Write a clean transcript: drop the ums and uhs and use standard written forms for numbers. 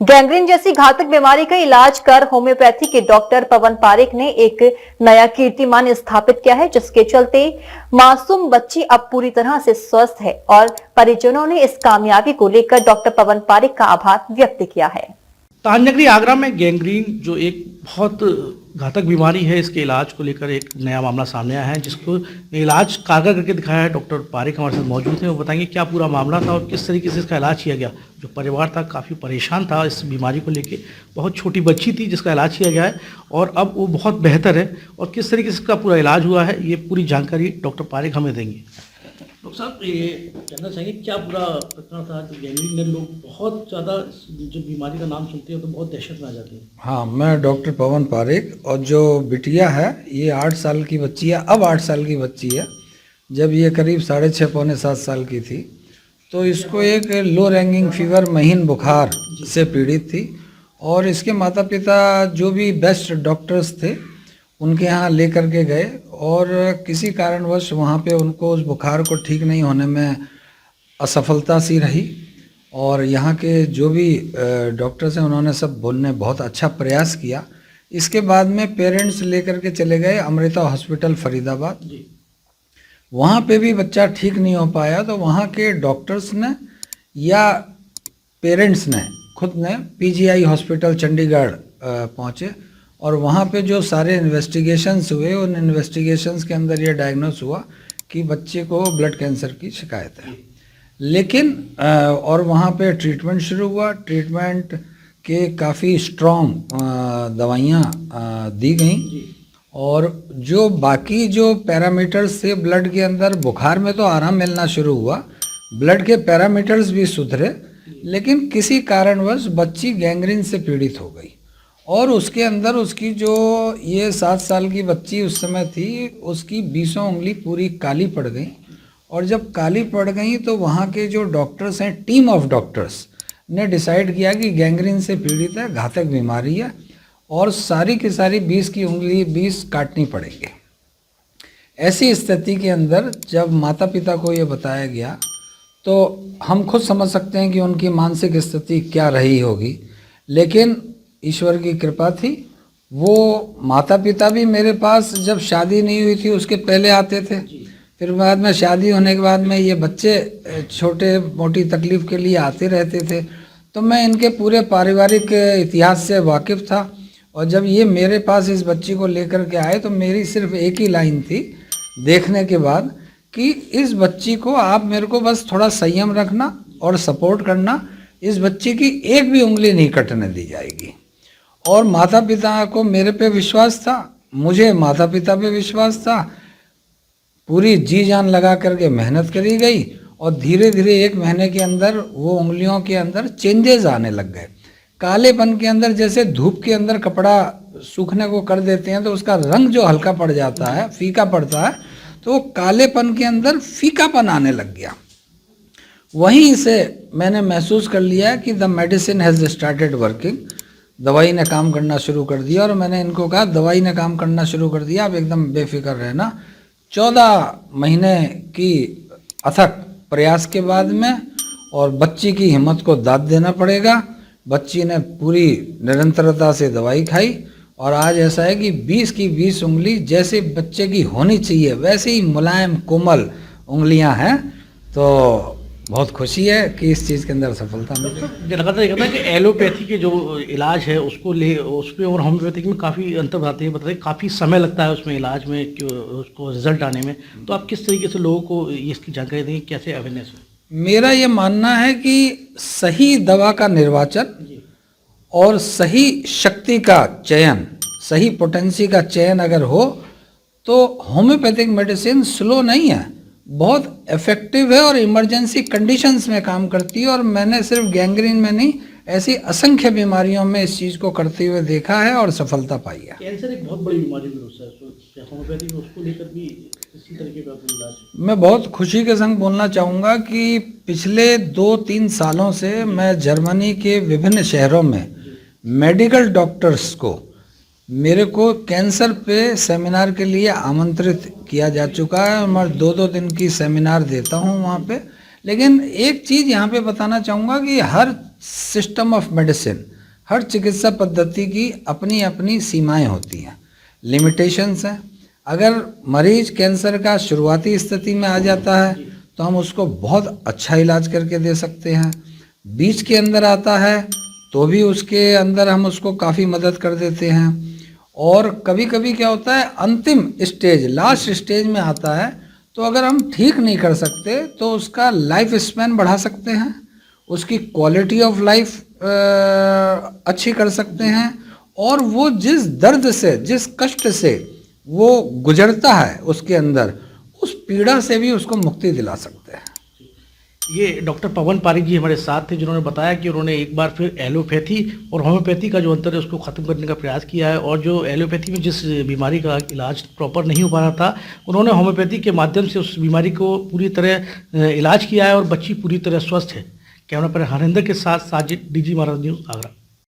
Gangrene जैसी घातक बीमारी का इलाज कर होम्योपैथी के डॉक्टर पवन पारेख ने एक नया कीर्तिमान स्थापित किया है, जिसके चलते मासूम बच्ची अब पूरी तरह से स्वस्थ है और परिजनों ने इस कामयाबी को लेकर डॉक्टर पवन पारेख का आभार व्यक्त किया है। ताजनगरी आगरा में गैंग्रीन जो एक बहुत घातक बीमारी है, इसके इलाज को लेकर एक नया मामला सामने आया है, जिसको इलाज कारगर करके दिखाया है। डॉक्टर पारेख हमारे साथ मौजूद हैं, वो बताएंगे क्या पूरा मामला था और किस तरीके से इसका इलाज किया गया। जो परिवार था काफ़ी परेशान था इस बीमारी को लेके, बहुत छोटी बच्ची थी जिसका इलाज किया गया है और अब वो बहुत बेहतर है, और किस तरीके से इसका पूरा इलाज हुआ है ये पूरी जानकारी डॉक्टर पारेख हमें देंगे। डॉक्टर साहब, ये जानना चाहिए क्या पूरा प्रकरण था। जो गैंग्रीन में लोग बहुत ज़्यादा जो बीमारी का नाम सुनते हैं तो बहुत दहशत में आ जाते हैं। हाँ, मैं डॉक्टर पवन पारेख, और जो बिटिया है ये 8 साल की बच्ची है, अब 8 साल की बच्ची है। जब ये करीब 6.5 पौने 7 साल की थी तो इसको एक लो रैंगिंग फीवर, महीन बुखार से पीड़ित थी, और इसके माता पिता जो भी बेस्ट डॉक्टर्स थे उनके यहाँ लेकर के गए, और किसी कारणवश वहाँ पे उनको उस बुखार को ठीक नहीं होने में असफलता सी रही। और यहाँ के जो भी डॉक्टर्स हैं उन्होंने सब बोलने बहुत अच्छा प्रयास किया। इसके बाद में पेरेंट्स लेकर के चले गए अमृता हॉस्पिटल फरीदाबाद। वहाँ पे भी बच्चा ठीक नहीं हो पाया, तो वहाँ के डॉक्टर्स ने या पेरेंट्स ने खुद ने पीजीआई हॉस्पिटल चंडीगढ़ पहुँचे, और वहाँ पे जो सारे इन्वेस्टिगेशंस हुए, उन इन्वेस्टिगेशंस के अंदर ये डायग्नोस हुआ कि बच्चे को ब्लड कैंसर की शिकायत है। लेकिन और वहाँ पे ट्रीटमेंट शुरू हुआ। ट्रीटमेंट के काफ़ी स्ट्रॉन्ग दवाइयाँ दी गई, और जो बाकी जो पैरामीटर्स थे ब्लड के अंदर, बुखार में तो आराम मिलना शुरू हुआ, ब्लड के पैरामीटर्स भी सुधरे, लेकिन किसी कारणवश बच्ची गैंग्रीन से पीड़ित हो गई। और उसके अंदर उसकी जो ये 7 साल की बच्ची उस समय थी, उसकी 20 उंगली पूरी काली पड़ गई। और जब काली पड़ गई तो वहाँ के जो डॉक्टर्स हैं, टीम ऑफ डॉक्टर्स ने डिसाइड किया कि गैंग्रीन से पीड़ित है, घातक बीमारी है, और सारी की सारी 20 की उंगली 20 काटनी पड़ेंगे। ऐसी स्थिति के अंदर जब माता पिता को ये बताया गया तो हम खुद समझ सकते हैं कि उनकी मानसिक स्थिति क्या रही होगी। लेकिन ईश्वर की कृपा थी, वो माता पिता भी मेरे पास जब शादी नहीं हुई थी उसके पहले आते थे, फिर बाद में शादी होने के बाद में ये बच्चे छोटे मोटी तकलीफ़ के लिए आते रहते थे। तो मैं इनके पूरे पारिवारिक इतिहास से वाकिफ़ था, और जब ये मेरे पास इस बच्ची को लेकर के आए तो मेरी सिर्फ एक ही लाइन थी देखने के बाद कि इस बच्ची को आप मेरे को बस थोड़ा संयम रखना और सपोर्ट करना, इस बच्ची की एक भी उंगली नहीं कटने दी जाएगी। और माता पिता को मेरे पे विश्वास था, मुझे माता पिता पे विश्वास था। पूरी जी जान लगा करके मेहनत करी गई, और धीरे धीरे 1 महीने के अंदर वो उंगलियों के अंदर चेंजेस आने लग गए। कालेपन के अंदर, जैसे धूप के अंदर कपड़ा सूखने को कर देते हैं तो उसका रंग जो हल्का पड़ जाता है, फीका पड़ता है, तो कालेपन के अंदर फीकापन आने लग गया। वहीं से मैंने महसूस कर लिया कि the medicine has started working, दवाई ने काम करना शुरू कर दिया। और मैंने इनको कहा दवाई ने काम करना शुरू कर दिया, आप एकदम बेफिक्र रहना। 14 महीने की अथक प्रयास के बाद में, और बच्ची की हिम्मत को दाद देना पड़ेगा, बच्ची ने पूरी निरंतरता से दवाई खाई, और आज ऐसा है कि 20 की 20 उंगली जैसे बच्चे की होनी चाहिए वैसे ही मुलायम कोमल उंगलियां हैं। तो बहुत खुशी है कि इस चीज़ के अंदर सफलता मिली। लगातार ये कहता है कि एलोपैथी के जो इलाज है उसमें और होम्योपैथिक में काफ़ी अंतर बताते हैं। बताइए, काफ़ी समय लगता है उसमें इलाज में कि उसको रिजल्ट आने में, तो आप किस तरीके से लोगों को इसकी जानकारी देंगे, कैसे अवेयरनेस हो? मेरा ये मानना है कि सही दवा का निर्वाचन और सही शक्ति का चयन, सही पोटेंसी का चयन अगर हो तो होम्योपैथिक मेडिसिन स्लो नहीं है, बहुत इफेक्टिव है और इमरजेंसी कंडीशंस में काम करती है। और मैंने सिर्फ गैंग्रीन में नहीं, ऐसी असंख्य बीमारियों में इस चीज़ को करते हुए देखा है और सफलता पाई है। कैंसर एक बहुत बड़ी बीमारी भी होता है, होम्योपैथी में उसको लेकर भी इसी तरीके का इलाज। मैं बहुत खुशी के संग बोलना चाहूँगा कि पिछले 2-3 सालों से मैं जर्मनी के विभिन्न शहरों में मेडिकल डॉक्टर्स को, मेरे को कैंसर पे सेमिनार के लिए आमंत्रित किया जा चुका है। मैं 2-2 दिन की सेमिनार देता हूँ वहाँ पे। लेकिन एक चीज़ यहाँ पे बताना चाहूँगा कि हर सिस्टम ऑफ मेडिसिन, हर चिकित्सा पद्धति की अपनी अपनी सीमाएं होती हैं, लिमिटेशंस हैं। अगर मरीज कैंसर का शुरुआती स्थिति में आ जाता है तो हम उसको बहुत अच्छा इलाज करके दे सकते हैं। बीच के अंदर आता है तो भी उसके अंदर हम उसको काफ़ी मदद कर देते हैं। और कभी कभी क्या होता है, अंतिम स्टेज, लास्ट स्टेज में आता है तो अगर हम ठीक नहीं कर सकते तो उसका लाइफ स्पैन बढ़ा सकते हैं, उसकी क्वालिटी ऑफ लाइफ अच्छी कर सकते हैं, और वो जिस दर्द से, जिस कष्ट से वो गुजरता है उसके अंदर, उस पीड़ा से भी उसको मुक्ति दिला सकते हैं। ये डॉक्टर पवन पारिक जी हमारे साथ थे, जिन्होंने बताया कि उन्होंने एक बार फिर एलोपैथी और होम्योपैथी का जो अंतर है उसको ख़त्म करने का प्रयास किया है, और जो एलोपैथी में जिस बीमारी का इलाज प्रॉपर नहीं हो पा रहा था, उन्होंने होम्योपैथी के माध्यम से उस बीमारी को पूरी तरह इलाज किया है और बच्ची पूरी तरह स्वस्थ है। कैमरा पर हरिंदर के साथ साजिद, डीजी महाराज न्यूज़, आगरा।